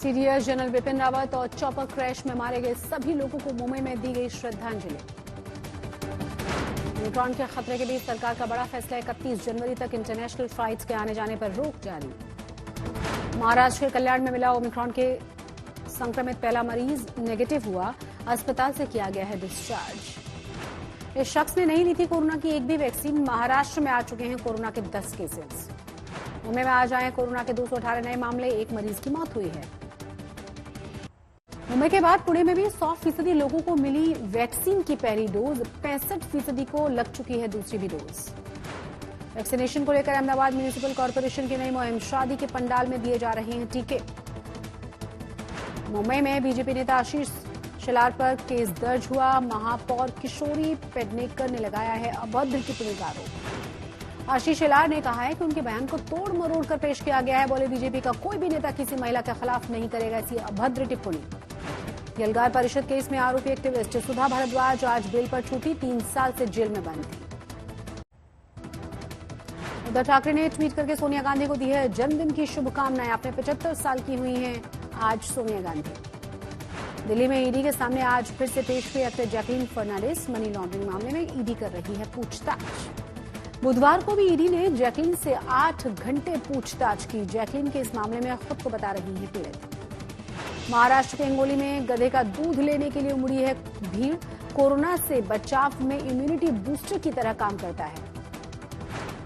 CDS general Bipin Rawat और chopper crash में मारे गए सभी लोगों को मुंबई में दी गई श्रद्धांजलि। ओमिक्रॉन के खतरे के बीच सरकार का बड़ा फैसला, 31 जनवरी तक इंटरनेशनल फ्लाइट्स के आने जाने पर रोक जारी। महाराष्ट्र के कल्याण में मिला ओमिक्रॉन के संक्रमित पहला मरीज नेगेटिव हुआ, अस्पताल से किया गया है डिस्चार्ज। इस शख्स ने नहीं ली थी कोरोना की एक भी वैक्सीन। महाराष्ट्र में आ चुके हैं कोरोना के 10 केसेस। मुंबई में आज आए कोरोना के 218 नए मामले, एक मरीज की मौत हुई है। मुंबई के बाद पुणे में भी 100% लोगों को मिली वैक्सीन की पहली डोज, 65% को लग चुकी है दूसरी भी डोज। वैक्सीनेशन को लेकर अहमदाबाद म्युनिसिपल कॉर्पोरेशन की नई मुहिम, शादी के पंडाल में दिए जा रहे हैं टीके। मुंबई में बीजेपी नेता आशीष शेलार पर केस दर्ज हुआ। महापौर किशोरी पेडनेकर ने लगाया है अभद्र टिप्पणी का आरोप। आशीष शेलार ने कहा है कि उनके बयान को तोड़ मरोड़ कर पेश किया गया है। बोले बीजेपी का कोई भी नेता किसी महिला के खिलाफ नहीं करेगा ऐसी अभद्र टिप्पणी। यलगार परिषद केस में आरोपी एक्टिविस्ट सुधा भारद्वाज आज बेल पर छूटी, 3 साल से जेल में बंद थी। उद्धव ठाकरे ने ट्वीट करके सोनिया गांधी को दी है जन्मदिन की शुभकामनाएं। अपने 75 साल की हुई हैं आज सोनिया गांधी। दिल्ली में ईडी के सामने आज फिर से पेश हुई actor Jacqueline Fernandez. Money laundering मामले में ईडी कर रही है पूछताछ। बुधवार को भी ईडी ने जैकलीन से 8 घंटे पूछताछ की। जैकलीन के इस मामले में खुद को बता रही है पीड़ित। महाराष्ट्र के हिंगोली में गधे का दूध लेने के लिए उमड़ी है भीड़। कोरोना से बचाव में इम्यूनिटी बूस्टर की तरह काम करता है।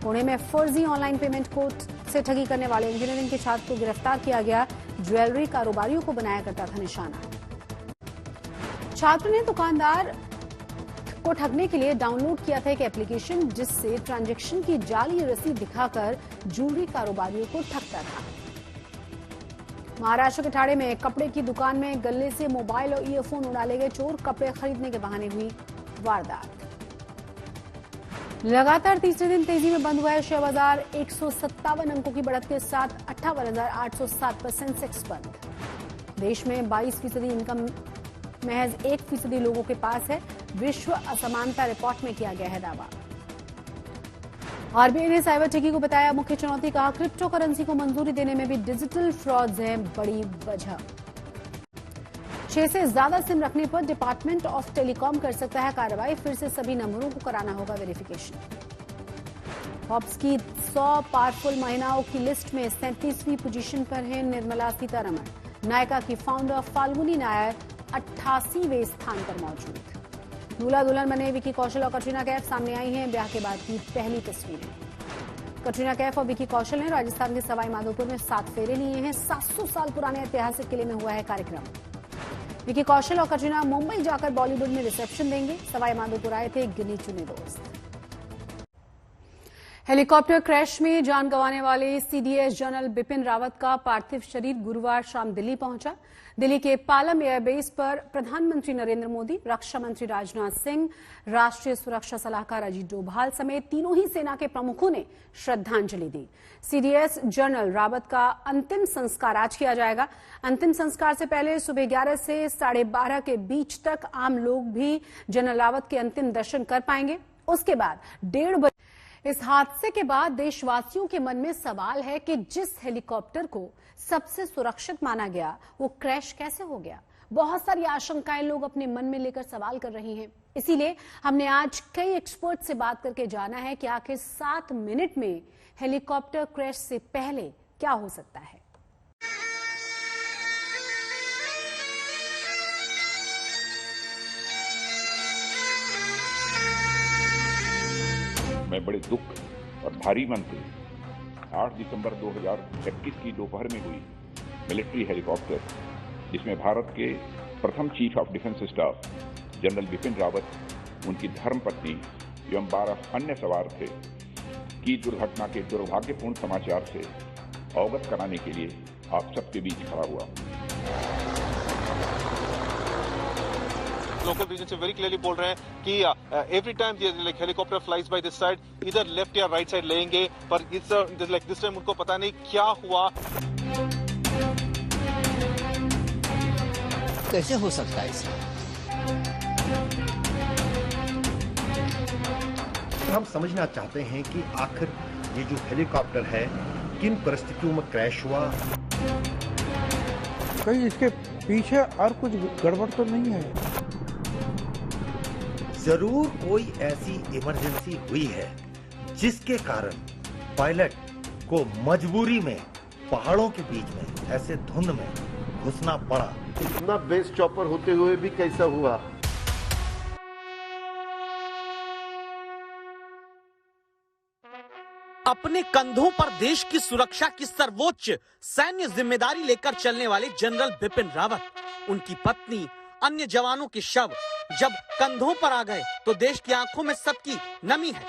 पुणे में फर्जी ऑनलाइन पेमेंट कोड से ठगी करने वाले इंजीनियरिंग के छात्र को गिरफ्तार किया गया। ज्वेलरी कारोबारियों को बनाया करता था निशाना। छात्र ने दुकानदार को ठगने के लिए डाउनलोड किया था एक एप्लीकेशन, जिससे ट्रांजैक्शन की जाली रसीद दिखाकर ज्वेलरी कारोबारियों को ठगता था। महाराष्ट्र के ठाणे में कपड़े की दुकान में गले से मोबाइल और ईयरफोन उड़ा ले गए चोर। कपड़े खरीदने के बहाने हुई वारदात। लगातार तीसरे दिन तेजी में बंद हुआ है शेयर बाजार। 157 अंकों की बढ़त के साथ 58,807 पर सेंसेक्स बंद। देश में 22% इनकम महज 1% लोगों के पास है। विश्व असमानता रिपोर्ट में किया गया है दावा। आरबीआई ने साइबर ठगी को बताया मुख्य चुनौती। कहा क्रिप्टो करेंसी को मंजूरी देने में भी डिजिटल फ्रॉड्स हैं बड़ी वजह। 6 से ज्यादा सिम रखने पर डिपार्टमेंट ऑफ टेलीकॉम कर सकता है कार्रवाई। फिर से सभी नंबरों को कराना होगा वेरिफिकेशन। फॉर्ब्स की 100 पावरफुल महिलाओं की लिस्ट में 37वीं पोजीशन पर है निर्मला सीतारमण। नायका की फाउंडर फाल्गुनी नायर 88वें स्थान पर मौजूद। दूल्हा दुल्हन बने विकी कौशल और कटरीना कैफ सामने आई हैं ब्याह के बाद की पहली तस्वीरें। कटरीना कैफ और विकी कौशल ने राजस्थान के सवाई माधोपुर में 7 फेरे लिए हैं। 700 साल पुराने ऐतिहासिक किले में हुआ है कार्यक्रम। विकी कौशल और कटरीना मुंबई जाकर बॉलीवुड में रिसेप्शन देंगे। सवाई माधोपुर आए थे गिने चुने दोस्त। हेलीकॉप्टर क्रैश में जान गंवाने वाले सीडीएस जनरल बिपिन रावत का पार्थिव शरीर गुरुवार शाम दिल्ली पहुंचा। दिल्ली के पालम एयरबेस पर प्रधानमंत्री नरेंद्र मोदी, रक्षा मंत्री राजनाथ सिंह, राष्ट्रीय सुरक्षा सलाहकार अजीत डोभाल समेत तीनों ही सेना के प्रमुखों ने श्रद्धांजलि दी। सीडीएस जनरल रावत का अंतिम संस्कार आज किया जाएगा। अंतिम संस्कार से पहले सुबह 11 से 12:30 के बीच तक आम लोग भी जनरल रावत के अंतिम दर्शन कर पाएंगे। उसके बाद 1:30 बजे। इस हादसे के बाद देशवासियों के मन में सवाल है कि जिस हेलीकॉप्टर को सबसे सुरक्षित माना गया वो क्रैश कैसे हो गया। बहुत सारी आशंकाएं लोग अपने मन में लेकर सवाल कर रही हैं। इसीलिए हमने आज कई एक्सपर्ट से बात करके जाना है कि आखिर 7 मिनट में हेलीकॉप्टर क्रैश से पहले क्या हो सकता है। मैं बड़े दुख और भारी मन से 8 दिसंबर 2021 की दोपहर में हुई मिलिट्री हेलीकॉप्टर, जिसमें भारत के प्रथम chief of defence staff general Bipin Rawat, उनकी धर्मपत्नी एवं 12 अन्य सवार थे, की दुर्घटना के दुर्भाग्यपूर्ण समाचार से अवगत कराने के लिए आप सबके बीच खड़ा हुआ। लोकल रीजन से वेरी क्लियरली बोल रहे हैं कि every time helicopter flies by this side, इधर लेफ्ट या राइट साइड लेंगे, पर दिस टाइम उनको पता नहीं क्या हुआ। कैसे हो सकता है इसमें? हम समझना चाहते हैं कि आखिर ये जो हेलीकॉप्टर है किन परिस्थितियों में क्रैश हुआ। कहीं इसके पीछे और कुछ गड़बड़ तो नहीं है। जरूर कोई ऐसी इमरजेंसी हुई है जिसके कारण पायलट को मजबूरी में पहाड़ों के बीच में ऐसे धुंध में घुसना पड़ा। इतना बेस्ट चॉपर होते हुए भी कैसा हुआ? अपने कंधों पर देश की सुरक्षा की सर्वोच्च सैन्य जिम्मेदारी लेकर चलने वाले जनरल बिपिन रावत, उनकी पत्नी, अन्य जवानों के शव जब कंधों पर आ गए तो देश की आंखों में सबकी नमी है,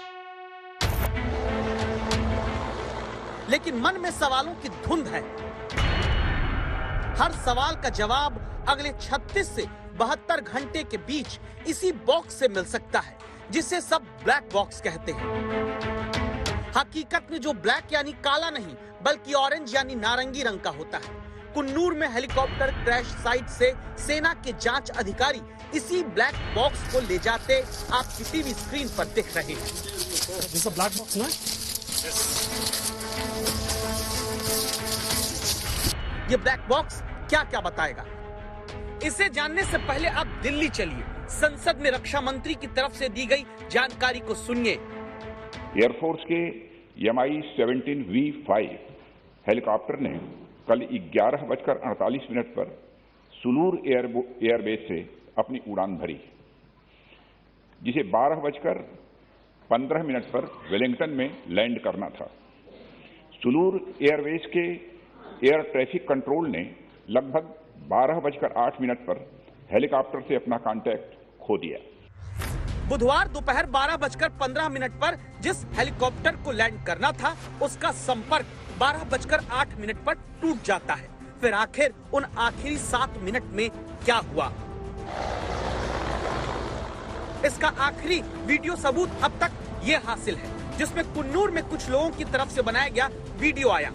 लेकिन मन में सवालों की धुंध है। हर सवाल का जवाब अगले 36 से 72 घंटे के बीच इसी बॉक्स से मिल सकता है, जिसे सब ब्लैक बॉक्स कहते हैं। हकीकत में जो ब्लैक यानी काला नहीं बल्कि ऑरेंज यानी नारंगी रंग का होता है। कुन्नूर में हेलीकॉप्टर क्रैश साइट से सेना के जांच अधिकारी इसी ब्लैक बॉक्स को ले जाते आपकी टीवी स्क्रीन पर दिख रहे हैं। ब्लैक बॉक्स ना? ये ब्लैक बॉक्स क्या क्या बताएगा, इसे जानने से पहले आप दिल्ली चलिए। संसद में रक्षा मंत्री की तरफ से दी गई जानकारी को सुनिए। एयरफोर्स के Mi-17V5 हेलीकॉप्टर ने कल 11:48 पर सुलूर एयरबेस से अपनी उड़ान भरी, जिसे 12:15 पर वेलिंगटन में लैंड करना था। सुलूर एयरबेस के एयर ट्रैफिक कंट्रोल ने लगभग 12:08 पर हेलीकॉप्टर से अपना कांटेक्ट खो दिया। बुधवार दोपहर 12:15 पर जिस हेलीकॉप्टर को लैंड करना था उसका संपर्क 12:08 पर टूट जाता है। फिर आखिर उन आखिरी 7 मिनट में क्या हुआ, इसका आखिरी वीडियो सबूत अब तक ये हासिल है, जिसमें कुन्नूर में कुछ लोगों की तरफ से बनाया गया वीडियो आया।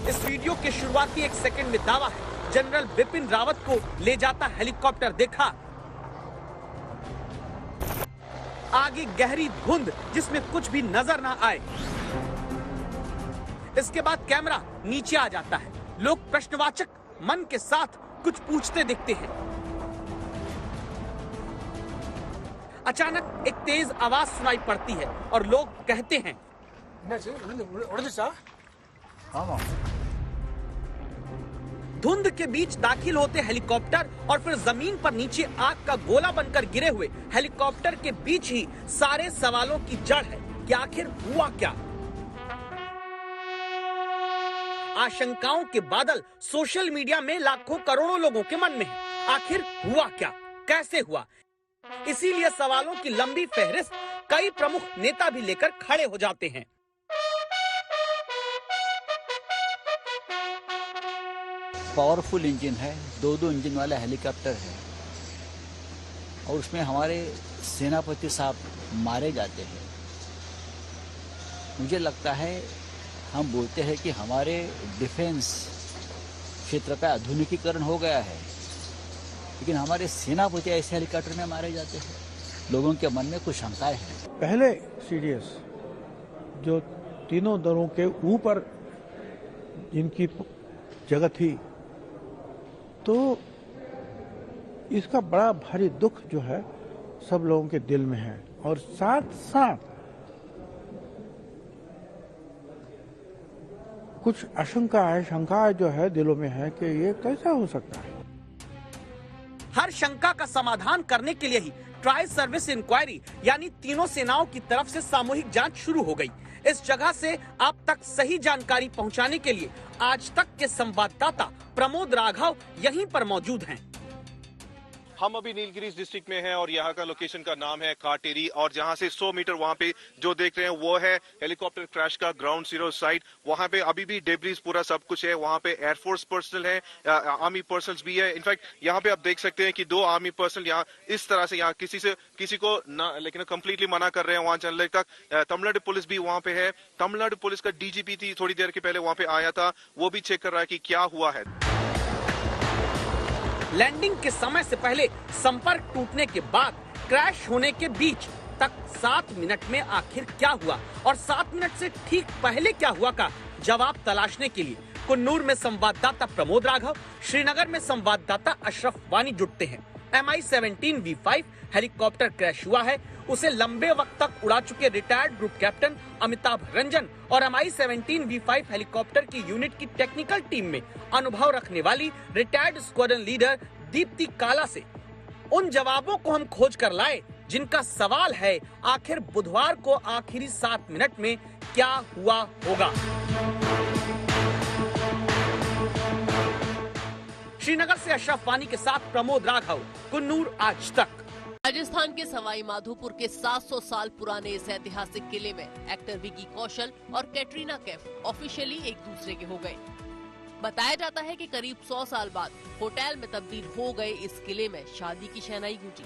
इस वीडियो के शुरुआती 1 सेकंड में दावा है जनरल बिपिन रावत को ले जाता हेलीकॉप्टर देखा। आगे गहरी धुंध जिसमें कुछ भी नजर ना आए। इसके बाद कैमरा नीचे आ जाता है। लोग प्रश्नवाचक मन के साथ कुछ पूछते दिखते हैं। अचानक एक तेज आवाज सुनाई पड़ती है और लोग कहते हैं, धुंध के बीच दाखिल होते हेलीकॉप्टर और फिर जमीन पर नीचे आग का गोला बनकर गिरे हुए हेलीकॉप्टर के बीच ही सारे सवालों की जड़ है कि आखिर हुआ क्या। आशंकाओं के बादल सोशल मीडिया में लाखों करोड़ों लोगों के मन में है। आखिर हुआ क्या, कैसे हुआ? इसीलिए सवालों की लंबी फहरिस्त कई प्रमुख नेता भी लेकर खड़े हो जाते हैं। पावरफुल इंजन है, 2 इंजन वाला हेलीकॉप्टर है और उसमें हमारे सेनापति साहब मारे जाते हैं। मुझे लगता है हम बोलते हैं कि हमारे डिफेंस क्षेत्र का आधुनिकीकरण हो गया है, लेकिन हमारे सेनापति ऐसे हेलीकॉप्टर में मारे जाते हैं। लोगों के मन में कुछ शंकाएं हैं। पहले सीडीएस जो तीनों दलों के ऊपर जिनकी जगह थी, तो इसका बड़ा भारी दुख जो है सब लोगों के दिल में है और साथ साथ कुछ शंका जो है दिलों में है कि ये कैसा हो सकता है। हर शंका का समाधान करने के लिए ही ट्राई सर्विस इंक्वायरी यानी तीनों सेनाओं की तरफ से सामूहिक जांच शुरू हो गई। इस जगह से आप तक सही जानकारी पहुंचाने के लिए आज तक के संवाददाता प्रमोद राघव यहीं पर मौजूद हैं। हम अभी नीलगिरी डिस्ट्रिक्ट में हैं और यहाँ का लोकेशन का नाम है काटेरी और जहाँ से 100 मीटर वहाँ पे जो देख रहे हैं वो है हेलीकॉप्टर क्रैश का ग्राउंड जीरो साइट। वहाँ पे अभी भी डेब्रीज पूरा सब कुछ है। वहाँ पे एयरफोर्स पर्सनल है, आर्मी पर्सनल भी है। इनफैक्ट यहाँ पे आप देख सकते हैं कि 2 आर्मी पर्सनल यहाँ इस तरह से यहाँ किसी को ना लेकिन कंप्लीटली मना कर रहे हैं वहाँ चलने तक। तमिलनाडु पुलिस भी वहाँ पे है। तमिलनाडु पुलिस का डीजीपी थी थोड़ी देर के पहले वहाँ पे आया था, वो भी चेक कर रहा है कि क्या हुआ है। लैंडिंग के समय से पहले, संपर्क टूटने के बाद, क्रैश होने के बीच तक 7 मिनट में आखिर क्या हुआ और 7 मिनट से ठीक पहले क्या हुआ का जवाब तलाशने के लिए कुन्नूर में संवाददाता प्रमोद राघव, श्रीनगर में संवाददाता अशरफ वानी जुटते हैं। MI-17 V5 हेलीकॉप्टर क्रैश हुआ है। उसे लंबे वक्त तक उड़ा चुके retired group captain Amitabh Ranjan और MI-17 V5 हेलीकॉप्टर की यूनिट की टेक्निकल टीम में अनुभव रखने वाली रिटायर्ड स्क्वाड्रन लीडर दीप्ति काला से उन जवाबों को हम खोज कर लाए जिनका सवाल है, आखिर बुधवार को आखिरी 7 मिनट में क्या हुआ होगा। श्रीनगर से अशरफ वानी के साथ प्रमोद राघव, कुन्नूर आज तक। राजस्थान के सवाई माधोपुर के 700 साल पुराने इस ऐतिहासिक किले में एक्टर विकी कौशल और कैटरीना कैफ ऑफिशियली एक दूसरे के हो गए। बताया जाता है कि करीब 100 साल बाद होटल में तब्दील हो गए इस किले में शादी की शहनाई गूंजी।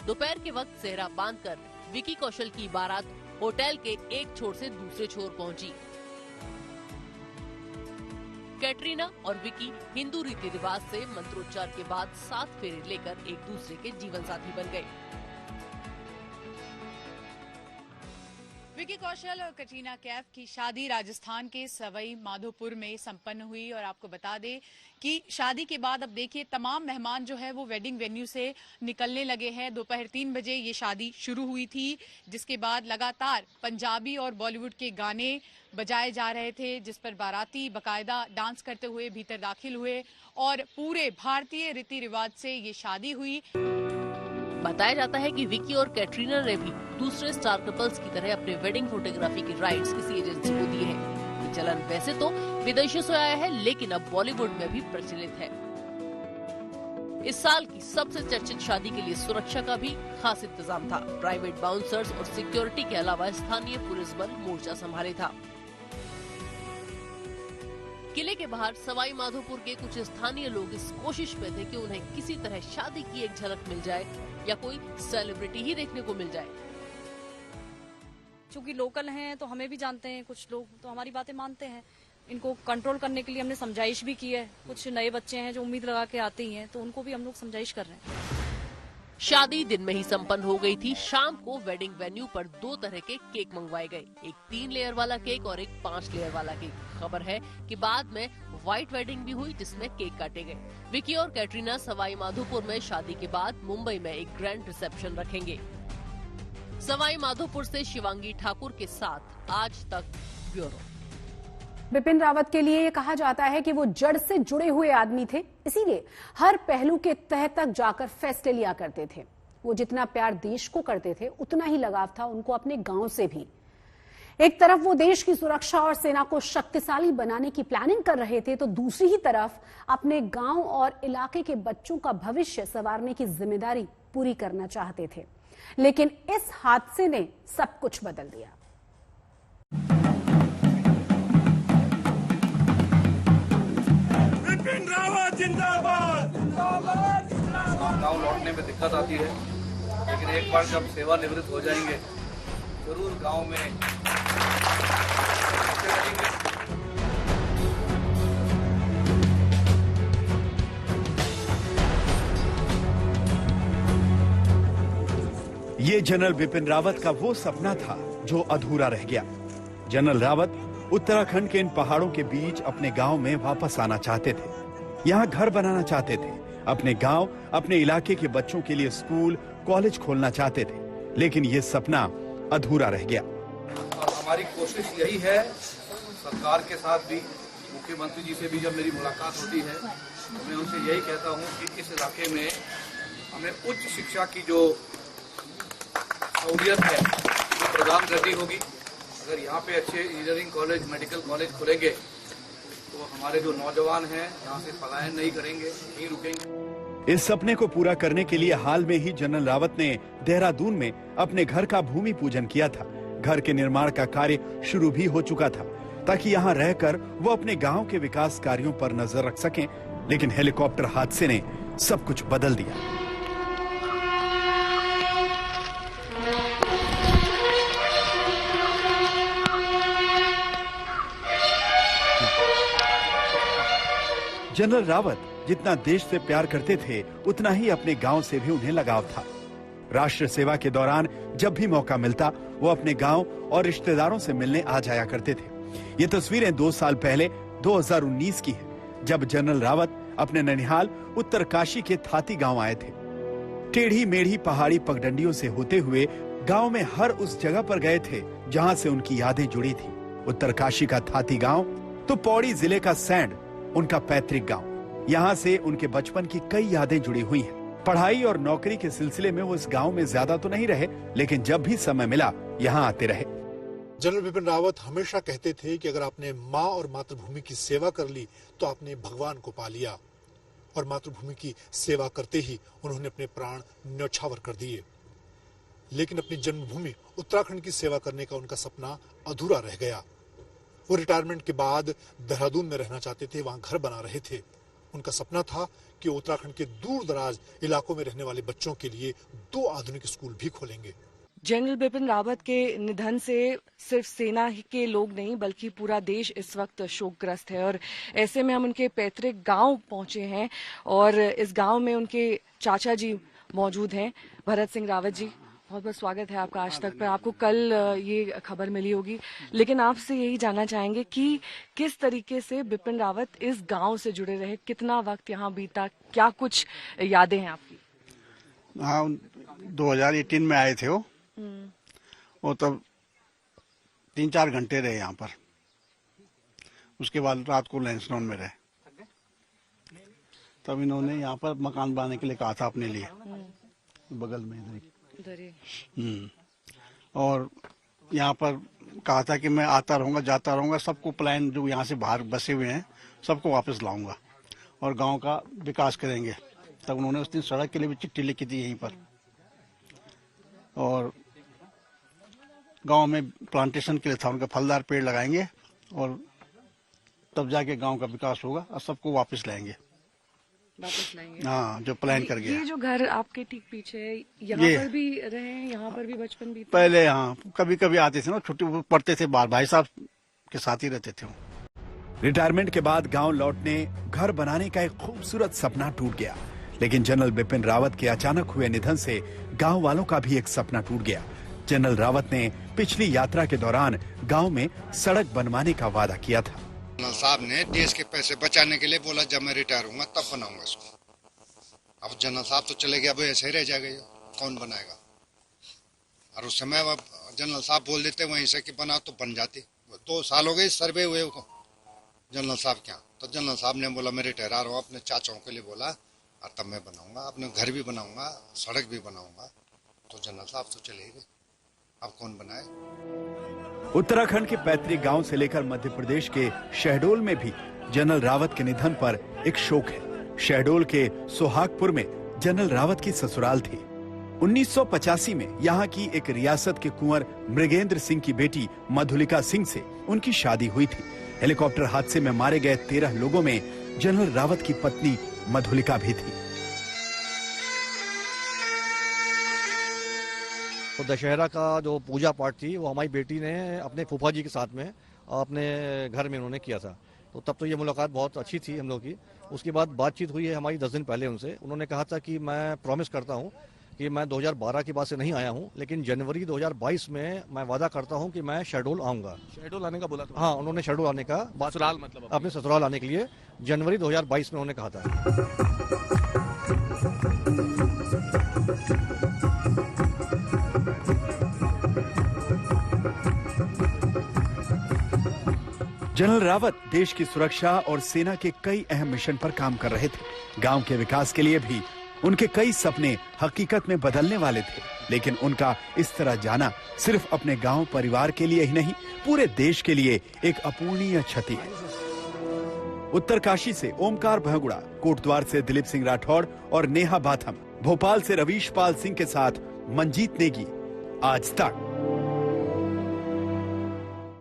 दोपहर के वक्त सेहरा बांधकर विकी कौशल की बारात होटल के एक छोर से दूसरे छोर पहुंची। कैटरीना और विकी हिंदू रीति रिवाज से मंत्रोच्चार के बाद 7 फेरे लेकर एक दूसरे के जीवन साथी बन गए। विकी कौशल और कैटरीना कैफ की शादी राजस्थान के सवाई माधोपुर में संपन्न हुई और आपको बता दें कि शादी के बाद अब देखिए तमाम मेहमान जो है वो वेडिंग वेन्यू से निकलने लगे हैं। दोपहर 3 बजे ये शादी शुरू हुई थी, जिसके बाद लगातार पंजाबी और बॉलीवुड के गाने बजाए जा रहे थे, जिस पर बाराती बकायदा डांस करते हुए भीतर दाखिल हुए और पूरे भारतीय रीति रिवाज से ये शादी हुई। बताया जाता है कि विकी और कैटरीना ने भी दूसरे स्टार कपल्स की तरह अपने वेडिंग फोटोग्राफी के राइट्स किसी एजेंसी को दिए हैं। ये चलन वैसे तो विदेशों से आया है, लेकिन अब बॉलीवुड में भी प्रचलित है। इस साल की सबसे चर्चित शादी के लिए सुरक्षा का भी खास इंतजाम था। प्राइवेट बाउंसर्स और सिक्योरिटी के अलावा स्थानीय पुलिस बल मोर्चा संभाले था। किले के बाहर सवाई माधोपुर के कुछ स्थानीय लोग इस कोशिश में थे कि उन्हें किसी तरह शादी की एक झलक मिल जाए या कोई सेलिब्रिटी ही देखने को मिल जाए। चूंकि लोकल हैं तो हमें भी जानते हैं, कुछ लोग तो हमारी बातें मानते हैं। इनको कंट्रोल करने के लिए हमने समझाइश भी की है। कुछ नए बच्चे हैं जो उम्मीद लगा के आते ही हैं, तो उनको भी हम लोग समझाइश कर रहे हैं। शादी दिन में ही संपन्न हो गई थी। शाम को वेडिंग वेन्यू पर 2 तरह के केक मंगवाए गए, एक 3 लेयर वाला केक और एक 5 लेयर वाला केक। खबर है कि बाद में व्हाइट वेडिंग भी हुई, जिसमें केक काटे गए। विकी और कैटरीना सवाई माधोपुर में शादी के बाद मुंबई में एक ग्रैंड रिसेप्शन रखेंगे। सवाई माधोपुर से शिवांगी ठाकुर के साथ आज तक ब्यूरो। बिपिन रावत के लिए ये कहा जाता है कि वो जड़ से जुड़े हुए आदमी थे, इसीलिए हर पहलू के तह तक जाकर फैसले लिया करते थे। वो जितना प्यार देश को करते थे, उतना ही लगाव था उनको अपने गांव से भी। एक तरफ वो देश की सुरक्षा और सेना को शक्तिशाली बनाने की प्लानिंग कर रहे थे, तो दूसरी ही तरफ अपने गांव और इलाके के बच्चों का भविष्य संवारने की जिम्मेदारी पूरी करना चाहते थे। लेकिन इस हादसे ने सब कुछ बदल दिया। जिंदाबाद जिंदाबाद। गाँव लौटने में दिक्कत आती है, लेकिन एक बार जब सेवानिवृत्त हो जाएंगे जरूर गांव में ये जनरल बिपिन रावत का वो सपना था जो अधूरा रह गया। जनरल रावत उत्तराखंड के इन पहाड़ों के बीच अपने गांव में वापस आना चाहते थे। यहाँ घर बनाना चाहते थे, अपने गांव, अपने इलाके के बच्चों के लिए स्कूल, कॉलेज खोलना चाहते थे, लेकिन ये सपना अधूरा रह गया। और हमारी कोशिश यही है, सरकार के साथ भी, मुख्यमंत्री जी से भी जब मेरी मुलाकात होती है तो मैं उनसे यही कहता हूँ कि इस इलाके में हमें उच्च शिक्षा की जो सहूलियत है वो प्रदान करनी होगी। अगर यहाँ पे अच्छे इंजीनियरिंग कॉलेज, मेडिकल कॉलेज खुलेंगे तो हमारे जो नौजवान हैं यहाँ से पलायन नहीं करेंगे, नहीं रुकेंगे। इस सपने को पूरा करने के लिए हाल में ही जनरल रावत ने देहरादून में अपने घर का भूमि पूजन किया था। घर के निर्माण का कार्य शुरू भी हो चुका था, ताकि यहाँ रहकर वो अपने गांव के विकास कार्यों पर नजर रख सकें। लेकिन हेलीकॉप्टर हादसे ने सब कुछ बदल दिया। जनरल रावत जितना देश से प्यार करते थे, उतना ही अपने गांव से भी उन्हें लगाव था। राष्ट्र सेवा के दौरान जब भी मौका मिलता, वो अपने गांव और रिश्तेदारों से मिलने आ जाया करते थे। ये तस्वीरें 2 साल पहले 2019 की है, जब जनरल रावत अपने ननिहाल उत्तरकाशी के थाती गांव आए थे। टेढ़ी मेढ़ी पहाड़ी पगडंडियों से होते हुए गांव में हर उस जगह पर गए थे जहां से उनकी यादें जुड़ी थी। उत्तरकाशी का थाती गांव तो पौड़ी जिले का सैंड उनका पैतृक गांव। यहां से उनके बचपन की कई यादें जुड़ी हुई हैं। पढ़ाई और नौकरी के सिलसिले में वो इस गांव में ज्यादा तो नहीं रहे, लेकिन जब भी समय मिला यहाँ आते रहे। जनरल बिपिन रावत हमेशा कहते थे कि अगर आपने माँ और मातृभूमि की सेवा कर ली तो आपने भगवान को पा लिया, और मातृभूमि की सेवा करते ही उन्होंने अपने प्राण न्यौछावर कर दिए। लेकिन अपनी जन्मभूमि उत्तराखंड की सेवा करने का उनका सपना अधूरा रह गया। वो रिटायरमेंट के बाद देहरादून में रहना चाहते थे, वहां घर बना रहे थे। उनका सपना था कि उत्तराखंड के दूर दराज इलाकों में रहने वाले बच्चों के लिए 2 आधुनिक स्कूल भी खोलेंगे। जनरल बिपिन रावत के निधन से सिर्फ सेना के लोग नहीं बल्कि पूरा देश इस वक्त शोकग्रस्त है, और ऐसे में हम उनके पैतृक गांव पहुंचे हैं और इस गांव में उनके चाचा जी मौजूद हैं, भरत सिंह रावत जी। बहुत बहुत स्वागत है आपका आज तक पर। आपको कल ये खबर मिली होगी, लेकिन आपसे यही जानना चाहेंगे कि किस तरीके से बिपिन रावत इस गांव से जुड़े रहे, कितना वक्त यहाँ बीता, क्या कुछ यादें हैं आपकी? हाँ, 2018 में आए थे वो तब 3-4 घंटे रहे यहाँ पर। उसके बाद रात को लैंसडाउन में रहे। तब इन्होंने यहाँ पर मकान बनाने के लिए कहा था अपने लिए, बगल में इधर। और यहाँ पर कहा था कि मैं आता रहूंगा, जाता रहूंगा, सबको प्लान जो यहाँ से बाहर बसे हुए हैं सबको वापस लाऊंगा और गांव का विकास करेंगे। तब उन्होंने उस दिन सड़क के लिए भी चिट्ठी लिखी थी यहीं पर, और गांव में प्लांटेशन के लिए था उनका, फलदार पेड़ लगाएंगे और तब जाके गांव का विकास होगा और सबको वापस लाएंगे। हाँ, जो प्लान कर गया। ये जो घर आपके ठीक पीछे है, यहाँ पर भी रहे हैं, यहाँ पर भी बचपन बीता? पहले हाँ, कभी कभी आते थे ना, छुट्टी पढ़ते थे बाहर, भाई साहब के साथ ही रहते थे। रिटायरमेंट के बाद गांव लौटने, घर बनाने का एक खूबसूरत सपना टूट गया, लेकिन जनरल बिपिन रावत के अचानक हुए निधन से गांव वालों का भी एक सपना टूट गया। जनरल रावत ने पिछली यात्रा के दौरान गांव में सड़क बनवाने का वादा किया था। जनरल साहब ने देश के पैसे बचाने के लिए बोला जब मैं रिटायर हूंगा तब बनाऊंगा इसको। अब जनरल साहब तो चले गए, अब ऐसे ही रह जाएगा, कौन बनाएगा? और उस समय अब जनरल साहब बोल देते वहीं से कि बना तो बन जाती। 2 साल हो गए सर्वे हुए को जनरल साहब क्या, तो जनरल साहब ने बोला मैं रिटायर हूँ, अपने चाचाओं के लिए बोला, और तब मैं बनाऊंगा, अपने घर भी बनाऊंगा, सड़क भी बनाऊंगा। तो जनरल साहब तो चले गए, अब कौन बनाए? उत्तराखंड के पैतृक गांव से लेकर मध्य प्रदेश के शहडोल में भी जनरल रावत के निधन पर एक शोक है। शहडोल के सोहागपुर में जनरल रावत की ससुराल थी। 1985 में यहाँ की एक रियासत के कुंवर मृगेंद्र सिंह की बेटी मधुलिका सिंह से उनकी शादी हुई थी। हेलीकॉप्टर हादसे में मारे गए 13 लोगों में जनरल रावत की पत्नी मधुलिका भी थी। तो दशहरा का जो पूजा पाठ थी वो हमारी बेटी ने अपने फूफा जी के साथ में अपने घर में उन्होंने किया था। तो तब तो ये मुलाकात बहुत अच्छी थी हम लोग की। उसके बाद बातचीत हुई है हमारी 10 दिन पहले उनसे। उन्होंने कहा था कि मैं प्रॉमिस करता हूँ कि मैं 2012 के बाद से नहीं आया हूँ, लेकिन जनवरी 2022 में मैं वादा करता हूँ कि मैं शहडोल आऊँगा। शहडोल आने का बोला था? हाँ, उन्होंने शहडोल आने का, ससुराल मतलब अपने ससुराल आने के लिए जनवरी 2022 में उन्होंने कहा था। जनरल रावत देश की सुरक्षा और सेना के कई अहम मिशन पर काम कर रहे थे। गांव के विकास के लिए भी उनके कई सपने हकीकत में बदलने वाले थे, लेकिन उनका इस तरह जाना सिर्फ अपने गांव परिवार के लिए ही नहीं, पूरे देश के लिए एक अपूर्णीय क्षति है। उत्तरकाशी से ओमकार भगुड़ा, कोटद्वार से दिलीप सिंह राठौड़ और नेहा बाथम, भोपाल से रवीश पाल सिंह के साथ मंजीत नेगी, आज तक।